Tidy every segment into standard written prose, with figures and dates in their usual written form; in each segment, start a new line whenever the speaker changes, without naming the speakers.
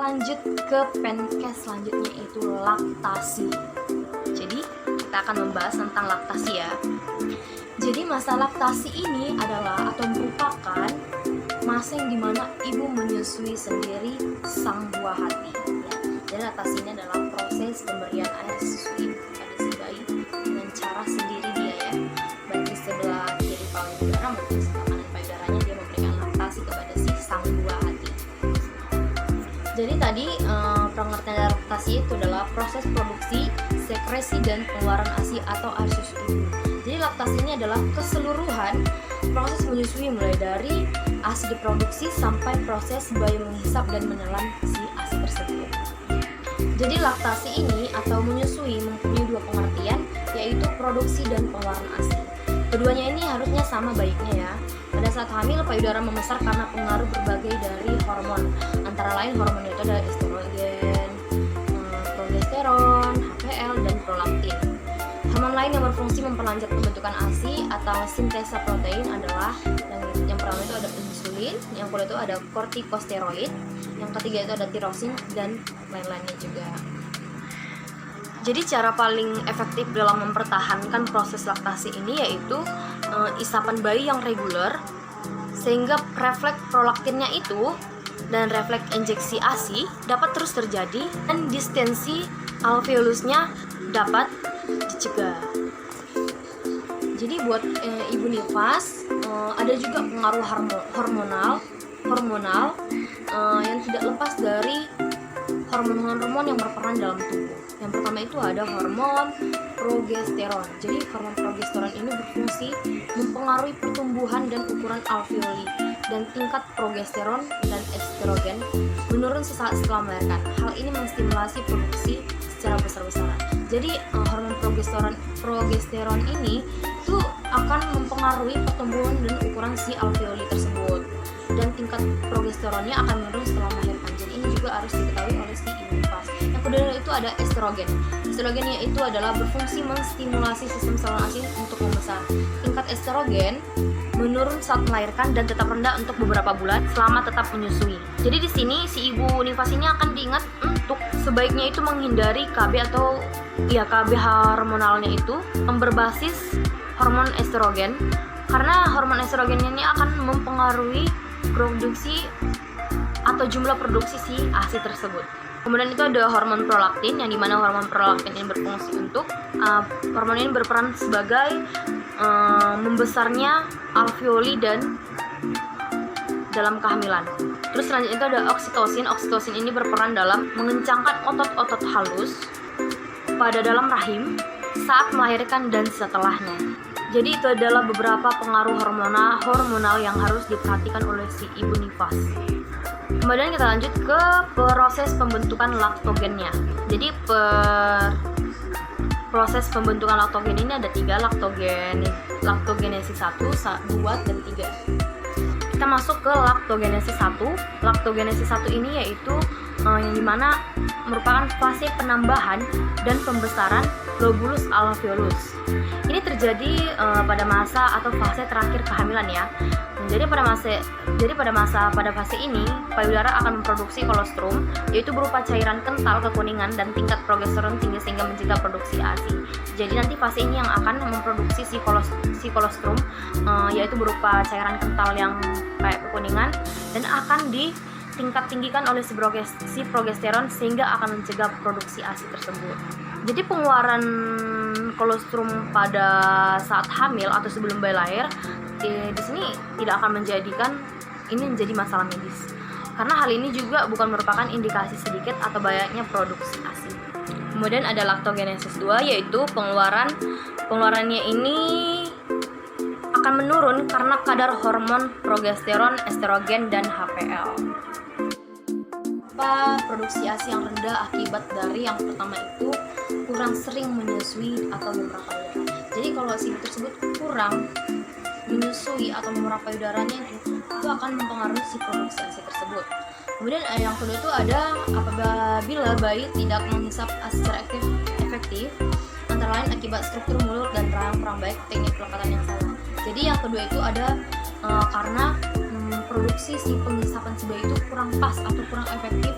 lanjut ke pencast selanjutnya, yaitu laktasi. Jadi kita akan membahas tentang laktasi ya. Jadi masa laktasi ini adalah atau merupakan masa yang dimana ibu menyusui sendiri sang buah hati ya. Jadi laktasi ini adalah proses pemberian air susu ibu pada si bayi dengan cara sendiri dia ya, baik di sebelah kiri payudara maupun sebelah kanan payudaranya dia memberikan laktasi kepada si sang buah hati. Jadi tadi pengertian dari laktasi itu adalah proses produksi, sekresi, dan pengeluaran ASI atau air susu ibu. Jadi laktasi ini adalah keseluruhan proses menyusui mulai dari ASI diproduksi sampai proses bayi menghisap dan menelan si ASI tersebut. Jadi laktasi ini atau menyusui mempunyai dua pengertian, yaitu produksi dan pengeluaran ASI. Keduanya ini harusnya sama baiknya ya. Pada saat hamil, payudara membesar karena pengaruh berbagai dari hormon. Antara lain hormon itu ada estrogen, progesteron, HPL, dan prolaktin. Hormon lain yang berfungsi memperlancar pembentukan ASI atau sintesa protein adalah yang pertama itu ada insulin, yang kedua itu ada kortikosteroid, yang ketiga itu ada tirosin, dan lain-lainnya juga. Jadi cara paling efektif dalam mempertahankan proses laktasi ini yaitu isapan bayi yang reguler, sehingga refleks prolaktinnya itu dan refleks injeksi ASI dapat terus terjadi dan distensi alveolusnya dapat dicegah. Jadi buat ibu nifas ada juga pengaruh hormonal yang tidak lepas dari hormon-hormon yang berperan dalam tubuh. Yang pertama itu ada hormon progesteron. Jadi hormon progesteron ini berfungsi mempengaruhi pertumbuhan dan ukuran alveoli, dan tingkat progesteron dan estrogen menurun sesaat setelah melahirkan. Hal ini menstimulasi produksi secara besar-besaran. Jadi hormon progesteron ini tuh akan mempengaruhi pertumbuhan dan ukuran si alveoli tersebut, dan tingkat progesteronnya akan menurun setelah melahirkan. Jadi ini juga harus diketahui oleh si ibu nifas. Yang kedua itu ada estrogen. Estrogennya itu adalah berfungsi menstimulasi sistem saluran ASI untuk membesar. Tingkat estrogen menurun saat melahirkan dan tetap rendah untuk beberapa bulan selama tetap menyusui. Jadi di sini si ibu nifas ini akan diingat untuk sebaiknya itu menghindari KB atau ya KB hormonalnya itu yang berbasis hormon estrogen, karena hormon estrogen ini akan mempengaruhi produksi atau jumlah produksi si ASI tersebut. Kemudian itu ada hormon prolaktin, yang dimana hormon prolaktin ini berfungsi untuk hormon ini berperan sebagai membesarnya alveoli dan dalam kehamilan. Terus selanjutnya itu ada oksitosin. Oksitosin ini berperan dalam mengencangkan otot-otot halus pada dalam rahim saat melahirkan dan setelahnya. Jadi itu adalah beberapa pengaruh hormonal yang harus diperhatikan oleh si ibu nifas. Kemudian kita lanjut ke proses pembentukan laktogennya. Jadi proses pembentukan laktogen ini ada 3, laktogenesis 1, 2, dan 3. Kita masuk ke laktogenesis 1. Laktogenesis 1 ini yaitu yang dimana merupakan fase penambahan dan pembesaran globulus alveolus. Ini terjadi pada masa atau fase terakhir kehamilan ya. Jadi pada fase ini payudara akan memproduksi kolostrum, yaitu berupa cairan kental kekuningan dan tingkat progesteron tinggi sehingga mencegah produksi ASI. Jadi nanti fase ini yang akan memproduksi si kolostrum, yaitu berupa cairan kental yang kayak kekuningan, dan akan tingkat tinggikan oleh si progesteron sehingga akan mencegah produksi ASI tersebut. Jadi pengeluaran kolostrum pada saat hamil atau sebelum bayi lahir di sini tidak akan menjadikan ini menjadi masalah medis, karena hal ini juga bukan merupakan indikasi sedikit atau banyaknya produksi ASI. Kemudian ada laktogenesis 2, yaitu pengeluarannya ini akan menurun karena kadar hormon progesteron, estrogen, dan HPL. Produksi ASI yang rendah akibat dari yang pertama itu kurang sering menyusui atau memerah payudara. Jadi kalau si ibu tersebut kurang menyusui atau memerah payudaranya itu akan mempengaruhi si produksi ASI tersebut. Kemudian yang kedua itu ada apabila bayi tidak menghisap ASI secara efektif, antara lain akibat struktur mulut dan rahang kurang baik, teknik pelekatan yang salah. Jadi yang kedua itu ada karena produksi si penghisapan si bayi itu kurang pas atau kurang efektif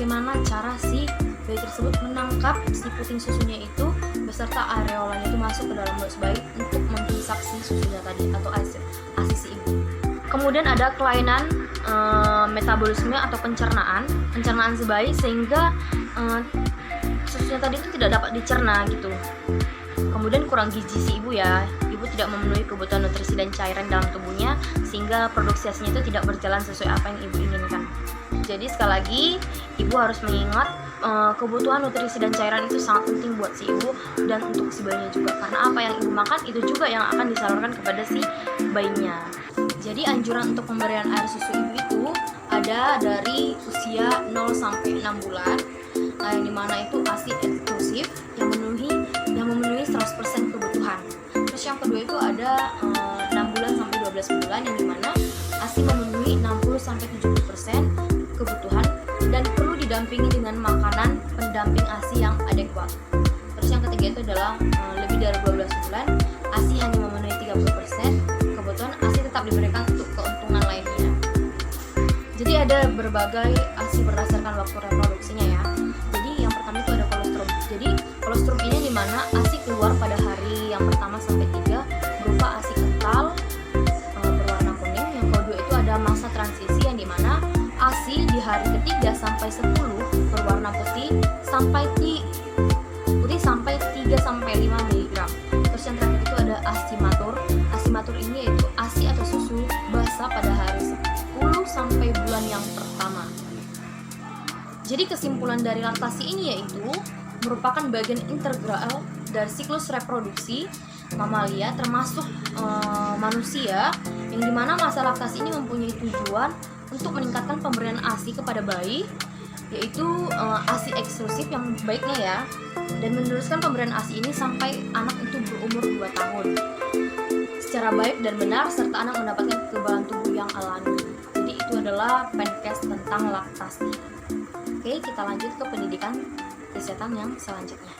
bagaimana cara si bayi tersebut menangkap si puting susunya itu beserta areolanya itu masuk ke dalam mulut si bayi untuk menghisap si susunya tadi atau ASI si ibu. Kemudian ada kelainan metabolisme atau pencernaan si bayi sehingga susunya tadi itu tidak dapat dicerna gitu. Kemudian kurang gizi si ibu ya, ibu tidak memenuhi kebutuhan nutrisi dan cairan dalam tubuhnya sehingga produksi ASINya itu tidak berjalan sesuai apa yang ibu inginkan. Jadi sekali lagi ibu harus mengingat kebutuhan nutrisi dan cairan itu sangat penting buat si ibu dan untuk si bayinya juga, karena apa yang ibu makan itu juga yang akan disalurkan kepada si bayinya. Jadi anjuran untuk pemberian air susu ibu itu ada dari usia 0 sampai 6 bulan. Yang dimana itu ASI eksklusif yang memenuhi 100% kebutuhan. Terus yang kedua itu ada 6 bulan sampai 12 bulan yang dimana ASI memenuhi 60 sampai 70% kebutuhan dan perlu didampingi dengan makanan pendamping ASI yang adekuat. Terus yang ketiga itu adalah lebih dari 12 bulan ASI hanya memenuhi 30% kebutuhan, ASI tetap diberikan untuk keuntungan lainnya. Jadi ada berbagai ASI berdasarkan waktu reproduksinya ya. Jadi yang pertama itu ada kolostrum. Jadi kolostrum ini dimana ASI keluar pada hari yang pertama sampai 3 berupa ASI kental berwarna kuning. Yang kedua itu ada masa transisi yang dimana ASI di hari ketiga sampai 10 berwarna putih sampai 3 sampai 5 mg. Terus yang terakhir itu ada ASI matur. ASI matur ini yaitu ASI atau susu basah pada hari 10 sampai bulan yang pertama. Jadi kesimpulan dari laktasi ini yaitu merupakan bagian integral dari siklus reproduksi mamalia termasuk manusia, yang dimana masa laktasi ini mempunyai tujuan untuk meningkatkan pemberian ASI kepada bayi, yaitu ASI eksklusif yang baiknya ya, dan meneruskan pemberian ASI ini sampai anak itu berumur 2 tahun secara baik dan benar, serta anak mendapatkan kekebalan tubuh yang alami. Jadi itu adalah podcast tentang laktasi. Oke, kita lanjut ke pendidikan kesehatan yang selanjutnya.